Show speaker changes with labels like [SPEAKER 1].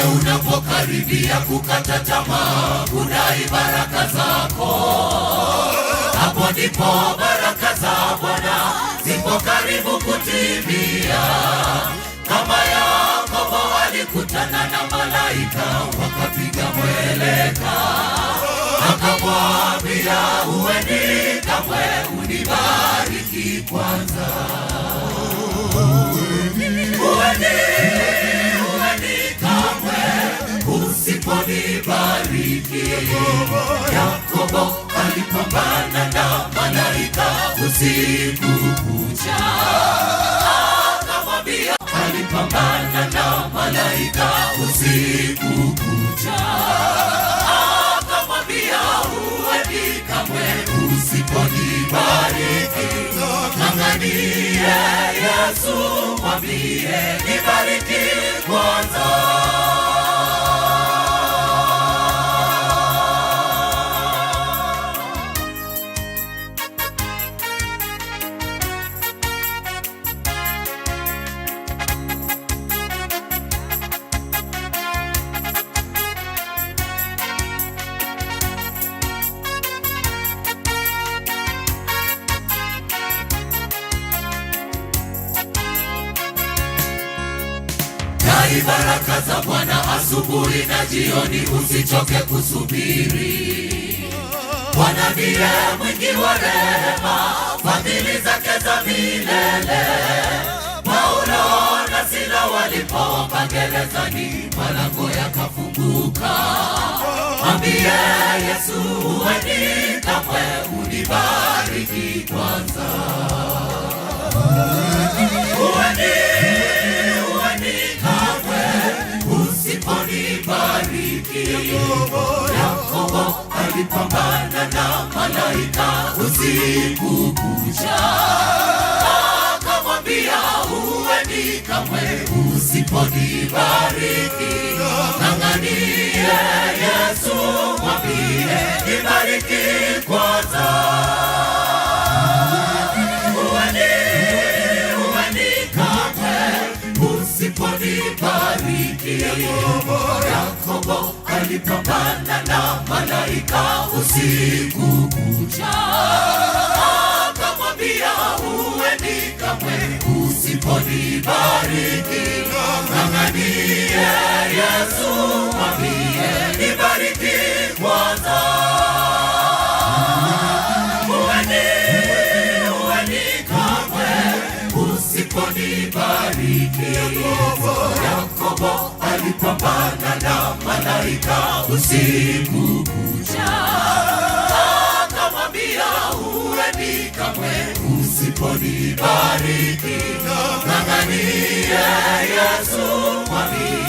[SPEAKER 1] unapokaribia kukata tamaa, kudai baraka zako, hapo ndipo baraka za Bwana zipo karibu kutimia. Kama Yakobo alikutana na malaika wakapiga mweleka, akamwambia uweni kamwe unibariki kwanza. Uweni kamwe usiponibariki. Yakobo alipambana na malaika usiku kucha, akamwambia alipambana na malaika usiku kucha, akamwambia uweni kamwe usiponibariki. Ng'ang'ania Yesu, mwambie nibariki kwanza. Baraka za Bwana asubuhi na jioni, usichoke kusubiri. Bwana ndiye mwingi wa rehema, fadhili zake za milele. Paulo na Sila walipoomba gerezani, malango yakafunguka. Mwambie Yesu, uweni kamwe unibariki kwanza. Uweni kamwe usiponibariki. Yakobo alipambana na malaika usiku kucha, akamwambia uweni kamwe usiponibariki. Ng'ang'ania Yesu, mwambie nibariki kwanza. Usiponibariki. Yakobo alipambana na malaika usiku kucha, akamwambia uweni kamwe usiponibariki. Ng'ang'ania Yesu, mwambie nibariki kwanza. Uweni kamwe usiponibariki. Yakobo alipambana na malaika usiku kucha, akamwambia uweni kamwe usiponibariki. Ng'ang'ania Yesu, mwambie